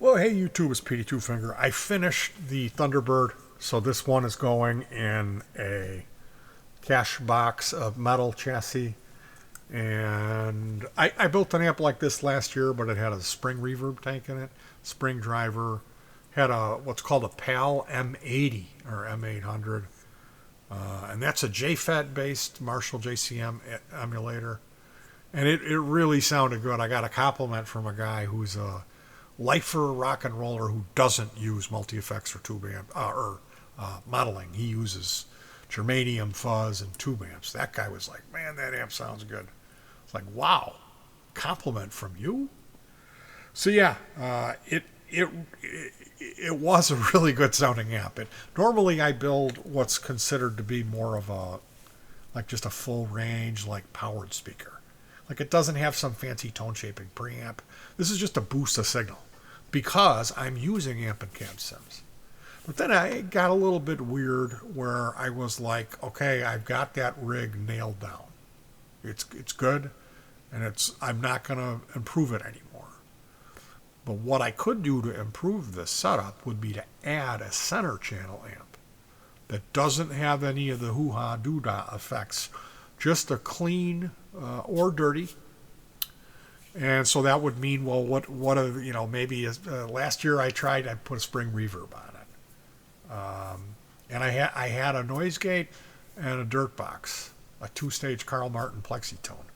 Well, hey YouTube, it's Petey Two Finger. I finished the Thunderbird, so this one is going in a cash box of metal chassis. And I built an amp like this last year, but it had a spring reverb tank in it, spring driver, had a what's called a PAL M80 or M800, and that's a JFET based Marshall JCM emulator, and it really sounded good. I got a compliment from a guy who's a lifer rock and roller who doesn't use multi effects or tube amp modeling. He uses germanium fuzz and tube amps. That guy was like, "Man, that amp sounds good." It's like, wow, compliment from you. So yeah, it was a really good sounding amp. Normally I build what's considered to be more of a like just a full range like powered speaker. Like it doesn't have some fancy tone shaping preamp. This is just to boost a signal because I'm using amp and cab sims. But then I got a little bit weird where I was like, okay, I've got that rig nailed down. It's good, and I'm not gonna improve it anymore. But what I could do to improve this setup would be to add a center channel amp that doesn't have any of the hoo-ha doo-dah effects, just a clean or dirty. And so that would mean, well, maybe last year I put a spring reverb on it, and I had a noise gate and a dirt box, a two-stage Carl Martin Plexitone,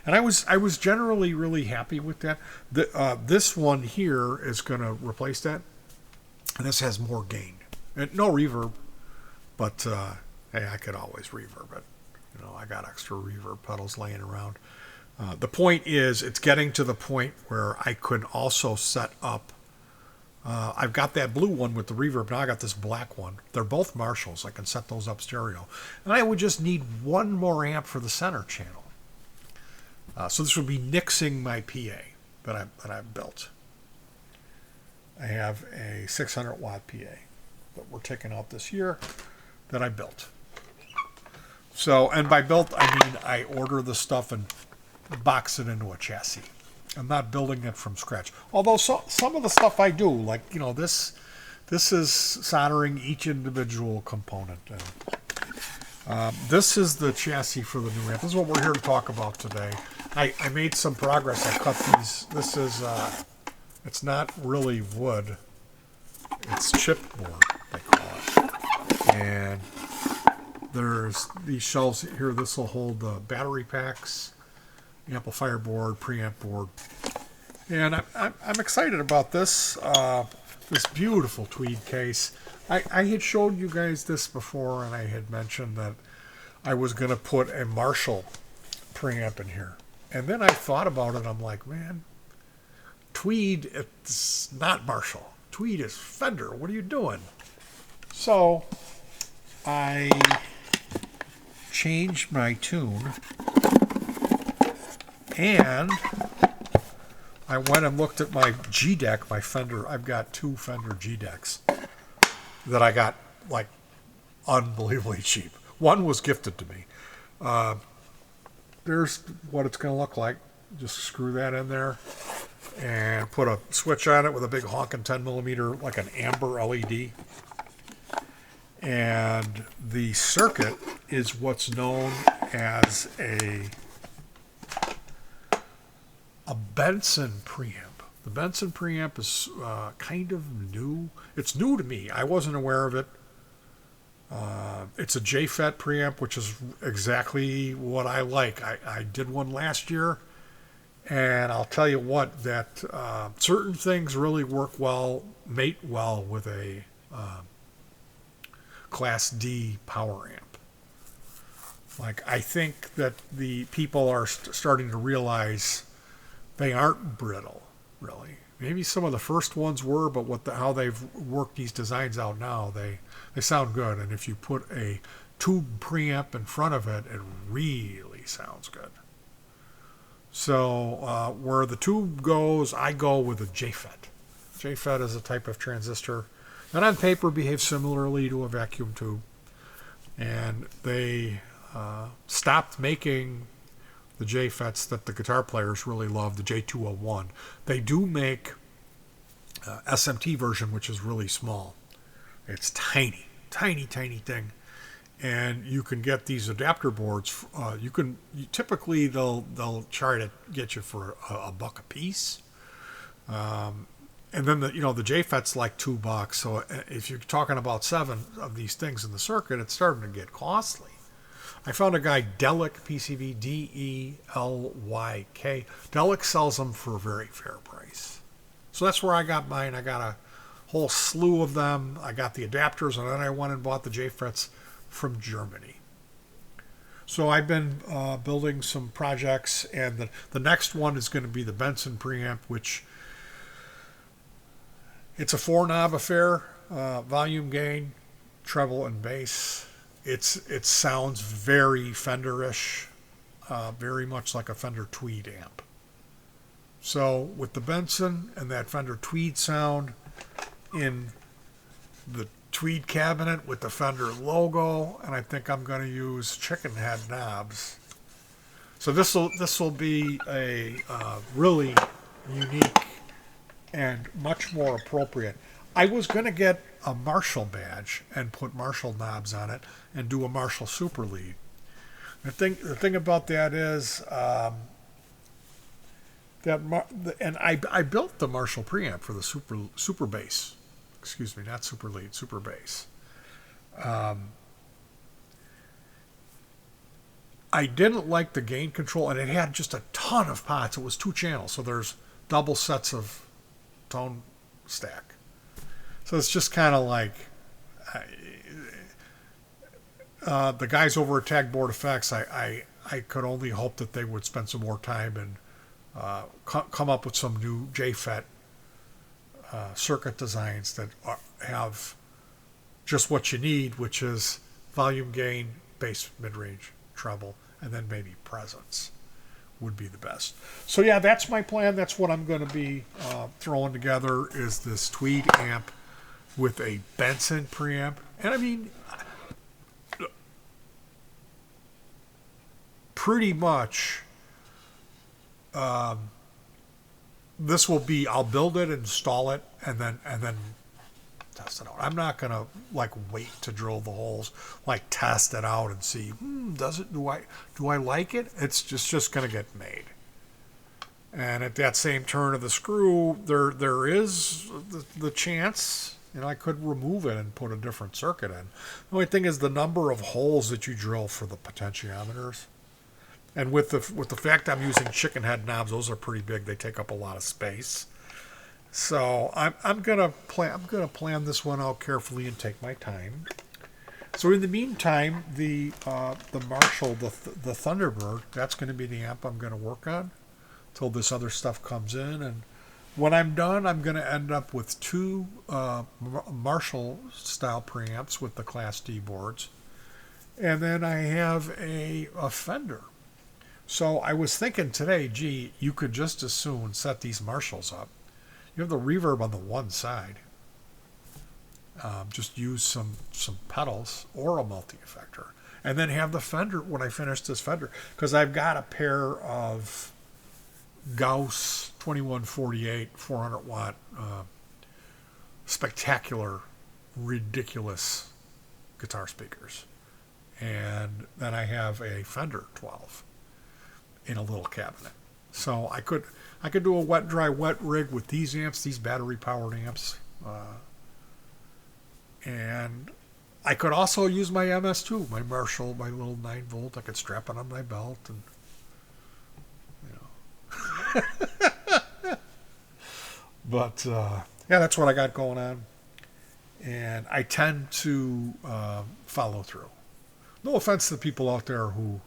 and I was generally really happy with that. This one here is going to replace that, and this has more gain and no reverb, but hey, I could always reverb it. I got extra reverb pedals laying around. The point is, it's getting to the point where I could also set up. I've got that blue one with the reverb. Now I got this black one. They're both Marshalls. I can set those up stereo. And I would just need one more amp for the center channel. So this would be nixing my PA that I built. I have a 600 watt PA that we're taking out this year that I built. So, and by built, I mean I order the stuff and box it into a chassis. I'm not building it from scratch. Although some of the stuff I do, like this is soldering each individual component. And this is the chassis for the new amp. This is what we're here to talk about today. I made some progress. I cut these. This is it's not really wood. It's chipboard, they call it. And there's these shelves here. This will hold the battery packs, amplifier board, preamp board, and I'm excited about this this beautiful tweed case. I had showed you guys this before, and I had mentioned that I was going to put a Marshall preamp in here, and then I thought about it. I'm like, man, tweed, it's not Marshall. Tweed is Fender. What are you doing? So I changed my tune. And I went and looked at my G deck, my Fender. I've got two Fender G decks that I got like unbelievably cheap. One was gifted to me. There's what it's going to look like. Just screw that in there and put a switch on it with a big honking 10 millimeter, like an amber LED. And the circuit is what's known as a Benson preamp. The Benson preamp is kind of new. It's new to me. I wasn't aware of it. It's a JFET preamp, which is exactly what I like. I did one last year, and I'll tell you what, that certain things really mate well with a Class D power amp. Like, I think that the people are starting to realize they aren't brittle, really. Maybe some of the first ones were, but how they've worked these designs out now, they sound good. And if you put a tube preamp in front of it, it really sounds good. So where the tube goes, I go with a JFET. JFET is a type of transistor that on paper behaves similarly to a vacuum tube. And they stopped making the JFETs that the guitar players really love, the J201. They do make SMT version, which is really small. It's tiny, tiny, tiny thing. And you can get these adapter boards. Typically they'll try to get you for a buck a piece. And then the JFET's like $2. So if you're talking about 7 of these things in the circuit, it's starting to get costly. I found a guy, Delyk, PCB, Delyk. Delyk sells them for a very fair price. So that's where I got mine. I got a whole slew of them. I got the adapters, and then I went and bought the JFETs from Germany. So I've been building some projects, and the next one is going to be the Benson preamp, which it's a 4-knob affair, volume gain, treble, and bass. It sounds very Fender-ish, very much like a Fender Tweed amp. So with the Benson and that Fender Tweed sound in the Tweed cabinet with the Fender logo, and I think I'm going to use chicken head knobs. So this will be a really unique and much more appropriate. I was going to get a Marshall badge and put Marshall knobs on it and do a Marshall super lead. The thing about that is I built the Marshall preamp for the super bass. Excuse me, not super lead, super bass. I didn't like the gain control, and it had just a ton of pots. It was 2 channels, so there's double sets of tone stack. So it's just kind of like the guys over at Tagboard Effects. I could only hope that they would spend some more time and come up with some new JFET circuit designs that have just what you need, which is volume gain, bass, mid-range, treble, and then maybe presence would be the best. So yeah, that's my plan. That's what I'm going to be throwing together, is this Tweed amp with a Benson preamp. And I mean, pretty much this will be, I'll build it, install it, and then test it out. I'm not gonna like wait to drill the holes, like test it out and see, do I like it? It's just gonna get made. And at that same turn of the screw, there is the chance, I could remove it and put a different circuit in. The only thing is the number of holes that you drill for the potentiometers. And with the fact I'm using chicken head knobs, those are pretty big. They take up a lot of space. So I'm gonna plan this one out carefully and take my time. So in the meantime, the Marshall, the Thunderbird, that's going to be the amp I'm going to work on till this other stuff comes in. And when I'm done, I'm going to end up with 2 Marshall style preamps with the Class D boards, and then I have a Fender. So I was thinking today, gee, you could just as soon set these Marshalls up. You have the reverb on the one side. Just use some pedals or a multi-effector. And then have the Fender, when I finish this Fender, because I've got a pair of Gauss 2148 400 watt spectacular, ridiculous guitar speakers. And then I have a Fender 12 in a little cabinet. So I could do a wet dry wet rig with these amps, these battery powered amps, and I could also use my MS2, my Marshall, my little 9-volt. I could strap it on my belt, and but yeah, that's what I got going on, and I tend to follow through. No offense to the people out there who,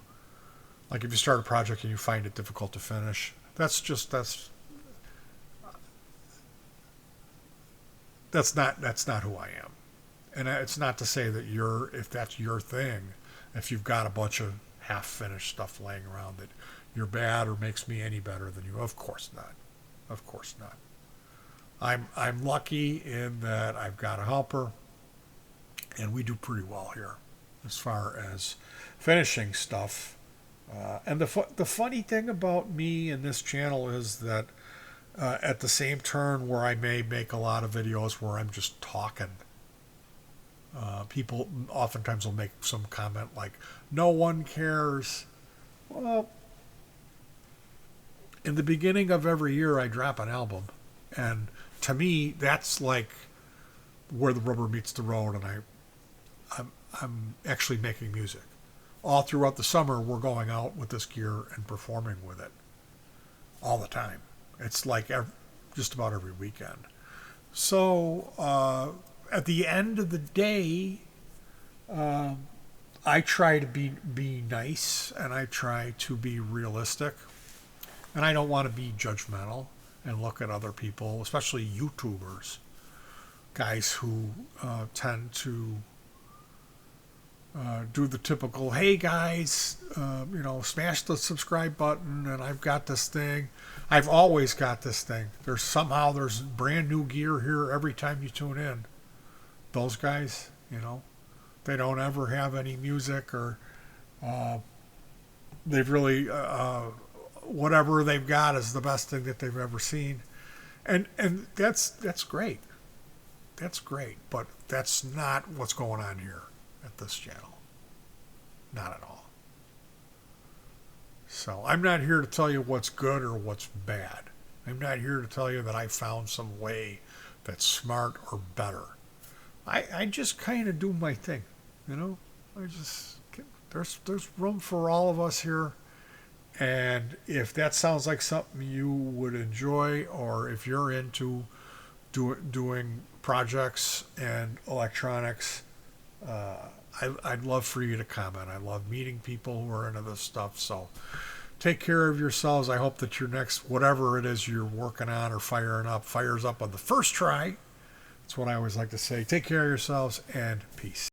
like, if you start a project and you find it difficult to finish, that's not who I am. And it's not to say that if that's your thing, if you've got a bunch of half-finished stuff laying around, that you're bad or makes me any better than you. Of course not. Of course not. I'm lucky in that I've got a helper, and we do pretty well here as far as finishing stuff. And the funny thing about me and this channel is that at the same turn where I may make a lot of videos where I'm just talking. People oftentimes will make some comment like, no one cares. Well, in the beginning of every year, I drop an album. And to me, that's like where the rubber meets the road, and I'm actually making music. All throughout the summer, we're going out with this gear and performing with it all the time. It's like just about every weekend. So at the end of the day, I try to be nice, and I try to be realistic, and I don't want to be judgmental and look at other people, especially YouTubers, guys who tend to do the typical, hey guys, smash the subscribe button, and I've got this thing. I've always got this thing. There's brand new gear here every time you tune in. Those guys, they don't ever have any music, or they've really whatever they've got is the best thing that they've ever seen, and that's great. That's great, but that's not what's going on here at this channel. Not at all. So I'm not here to tell you what's good or what's bad. I'm not here to tell you that I found some way that's smart or better. I just kind of do my thing, there's room for all of us here. And if that sounds like something you would enjoy, or if you're into doing projects and electronics, I'd love for you to comment. I love meeting people who are into this stuff. So take care of yourselves. I hope that your next, whatever it is you're working on or fires up on the first try. That's what I always like to say. Take care of yourselves, and peace.